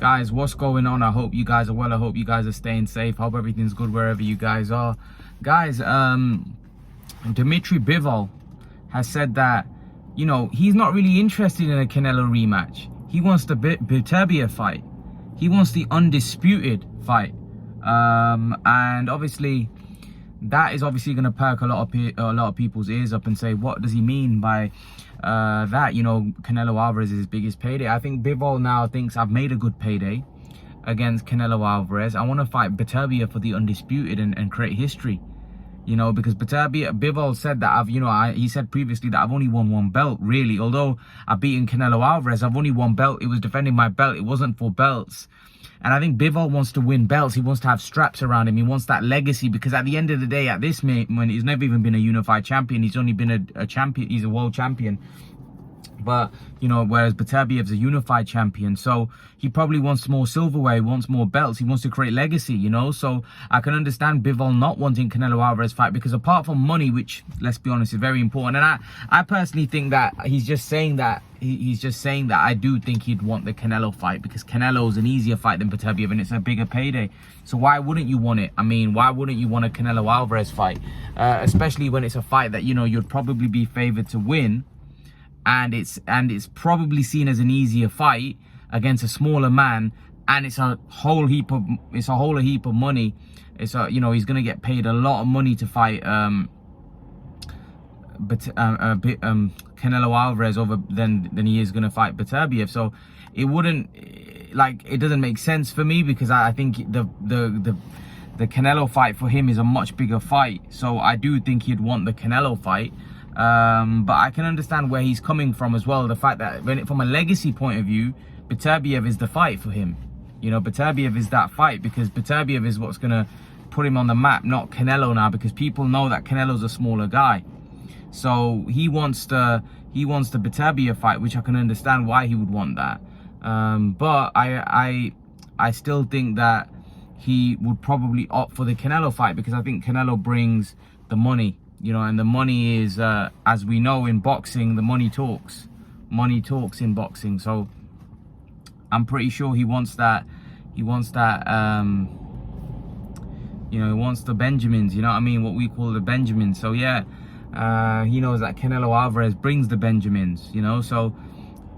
Guys, what's going on? I hope you guys are well. I hope you guys are staying safe. Hope everything's good wherever you guys are. Guys, Dmitry Bivol has said that, you know, he's not really interested in a Canelo rematch. He wants the Beterbiev fight. He wants the undisputed fight. And obviously, that is obviously going to perk a lot of people's ears up and say, what does he mean by that? You know, Canelo Alvarez is his biggest payday. I think Bivol now thinks I've made a good payday against Canelo Alvarez. I want to fight Beterbiev for the undisputed and create history. You know, because Bivol said that he said previously that I've only won one belt, really. Although I've beaten Canelo Alvarez, I've only one belt. It was defending my belt. It wasn't for belts. And I think Bivol wants to win belts. He wants to have straps around him. He wants that legacy, because at the end of the day, at this moment, he's never even been a unified champion. He's only been a champion. He's a world champion. But, you know, whereas Beterbiev's a unified champion. So he probably wants more silverware. He wants more belts. He wants to create legacy, you know. So I can understand Bivol not wanting Canelo Alvarez fight, because apart from money, which, let's be honest, is very important. And I personally think that he's just saying that. He's just saying that I do think he'd want the Canelo fight, because Canelo's an easier fight than Beterbiev and it's a bigger payday. So why wouldn't you want it? I mean, why wouldn't you want a Canelo Alvarez fight? Especially when it's a fight that, you know, you'd probably be favored to win. And it's probably seen as an easier fight against a smaller man, and it's a whole heap of money. It's you know, he's gonna get paid a lot of money to fight Canelo Alvarez than he is gonna fight Beterbiev. So it doesn't make sense for me, because I think the Canelo fight for him is a much bigger fight. So I do think he'd want the Canelo fight. But I can understand where he's coming from as well. The fact that from a legacy point of view, Beterbiev is the fight for him. You know, Beterbiev is that fight, because Beterbiev is what's going to put him on the map, not Canelo now, because people know that Canelo's a smaller guy. So he wants the Beterbiev fight, which I can understand why he would want that. But I still think that he would probably opt for the Canelo fight, because I think Canelo brings the money. You know, and the money is, as we know in boxing, the money talks. Money talks in boxing. So I'm pretty sure he wants that. He wants that. You know, he wants the Benjamins. You know what I mean? What we call the Benjamins. So yeah, he knows that Canelo Alvarez brings the Benjamins. You know, so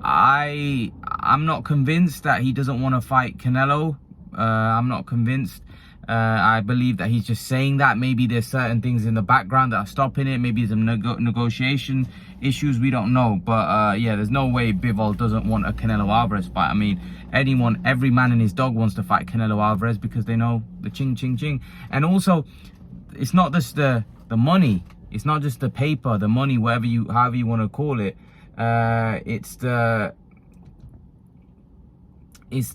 I'm not convinced that he doesn't want to fight Canelo. I'm not convinced. I believe that he's just saying that. Maybe there's certain things in the background that are stopping it. Maybe there's some negotiation issues. We don't know. But yeah, there's no way Bivol doesn't want a Canelo Alvarez fight. I mean, every man and his dog wants to fight Canelo Alvarez, because they know the ching, ching, ching. And also, it's not just the money. It's not just the paper, the money, however you want to call it. It's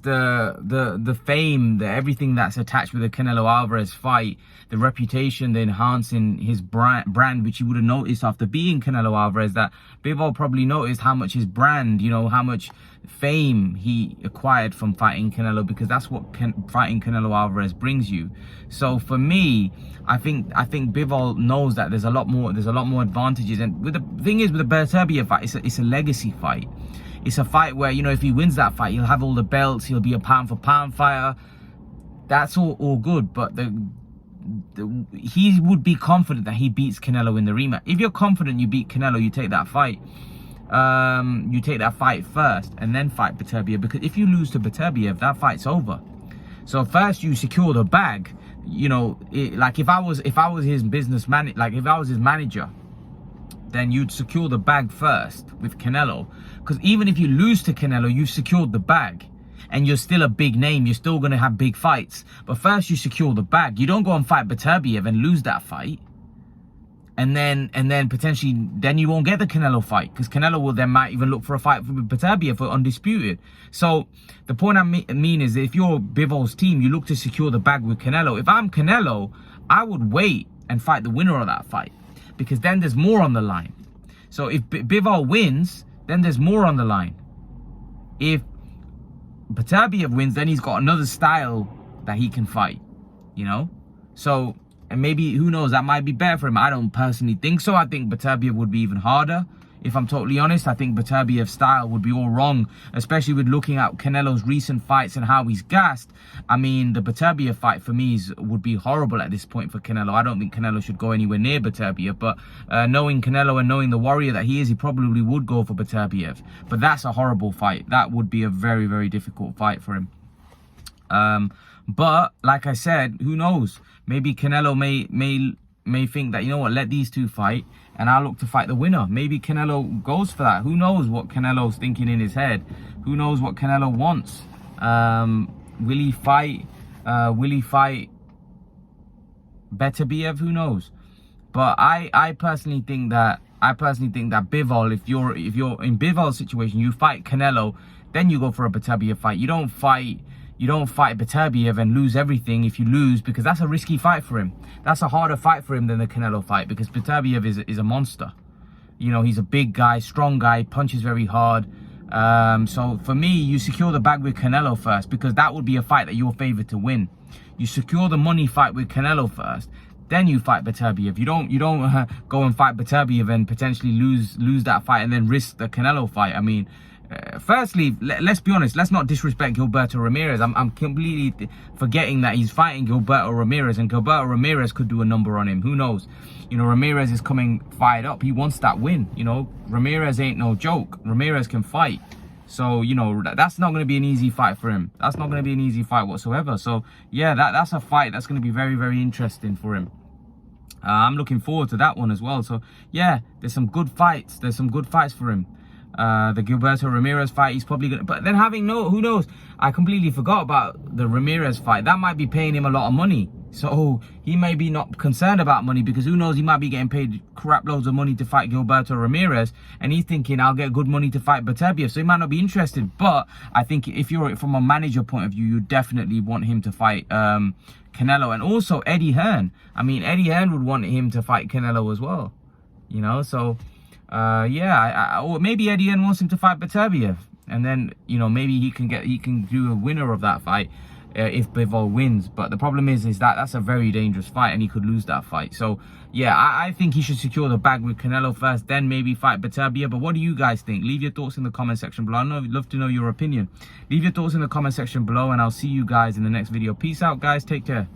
the fame, everything that's attached with the Canelo Alvarez fight, the reputation, the enhancing his brand, which you would have noticed after being Canelo Alvarez, that Bivol probably noticed how much his brand, you know, how much fame he acquired from fighting Canelo, because that's what fighting Canelo Alvarez brings you. So for me, I think Bivol knows that there's a lot more advantages. And the thing is, with the Beterbiev fight, it's a legacy fight. It's a fight where, you know, if he wins that fight, he'll have all the belts. He'll be a pound-for-pound fighter. That's all good. But he would be confident that he beats Canelo in the rematch. If you're confident you beat Canelo, you take that fight. You take that fight first and then fight Beterbiev. Because if you lose to Beterbiev, that fight's over. So first you secure the bag. You know, like if I was his businessman, like if I was his manager, then you'd secure the bag first with Canelo. Because even if you lose to Canelo, you've secured the bag. And you're still a big name. You're still going to have big fights. But first you secure the bag. You don't go and fight Beterbiev and lose that fight. And then potentially, then you won't get the Canelo fight. Because Canelo might even look for a fight with Beterbiev for undisputed. So the point I mean is, if you're Bivol's team, you look to secure the bag with Canelo. If I'm Canelo, I would wait and fight the winner of that fight, because then there's more on the line. So if Bivol wins, then there's more on the line. If Beterbiev wins, then he's got another style that he can fight, you know? So, and maybe, who knows, that might be better for him. I don't personally think so. I think Beterbiev would be even harder. If I'm totally honest, I think Beterbiev's style would be all wrong, especially with looking at Canelo's recent fights and how he's gassed. I mean, the Beterbiev fight for me would be horrible at this point for Canelo. I don't think Canelo should go anywhere near Beterbiev, but knowing Canelo and knowing the warrior that he is, he probably would go for Beterbiev. But that's a horrible fight. That would be a very, very difficult fight for him. But like I said, who knows? Maybe Canelo may think that, you know what, let these two fight and I'll look to fight the winner. Maybe Canelo goes for that. Who knows what Canelo's thinking in his head? Who knows what Canelo wants? Will he fight Beterbiev? Who knows? But I personally think that Bivol, if you're in Bivol's situation, you fight Canelo, then you go for a Beterbiev fight. You don't fight Beterbiev and lose everything if you lose, because that's a risky fight for him. That's a harder fight for him than the Canelo fight, because Beterbiev is a monster. You know, he's a big guy, strong guy, punches very hard. So for me, you secure the bag with Canelo first, because that would be a fight that you're favored to win. You secure the money fight with Canelo first, then you fight Beterbiev. You don't go and fight Beterbiev and potentially lose that fight and then risk the Canelo fight. I mean, firstly, let's be honest. Let's not disrespect Gilberto Ramirez. I'm completely forgetting that he's fighting Gilberto Ramirez, and Gilberto Ramirez could do a number on him. Who knows? You know, Ramirez is coming fired up. He wants that win. You know, Ramirez ain't no joke. Ramirez can fight. So, you know, that's not going to be an easy fight for him. That's not going to be an easy fight whatsoever. So, yeah, that's a fight that's going to be very, very interesting for him. I'm looking forward to that one as well. So, yeah, there's some good fights. There's some good fights for him. The Gilberto Ramirez fight, he's probably gonna, but then who knows, I completely forgot about the Ramirez fight. That might be paying him a lot of money, so he may be not concerned about money, because who knows, he might be getting paid crap loads of money to fight Gilberto Ramirez, and he's thinking, I'll get good money to fight Beterbiev, so he might not be interested. But I think if you're from a manager point of view, you definitely want him to fight Canelo. And also Eddie Hearn, I mean, Eddie Hearn would want him to fight Canelo as well, you know. So yeah, or maybe Eddie Hearn wants him to fight Beterbiev, and then, you know, maybe he can do a winner of that fight if Bivol wins. But the problem is that that's a very dangerous fight, and he could lose that fight. So yeah, I think he should secure the bag with Canelo first, then maybe fight Beterbiev. But what do you guys think? Leave your thoughts in the comment section below. I'd love to know your opinion. Leave your thoughts in the comment section below, and I'll see you guys in the next video. Peace out, guys. Take care.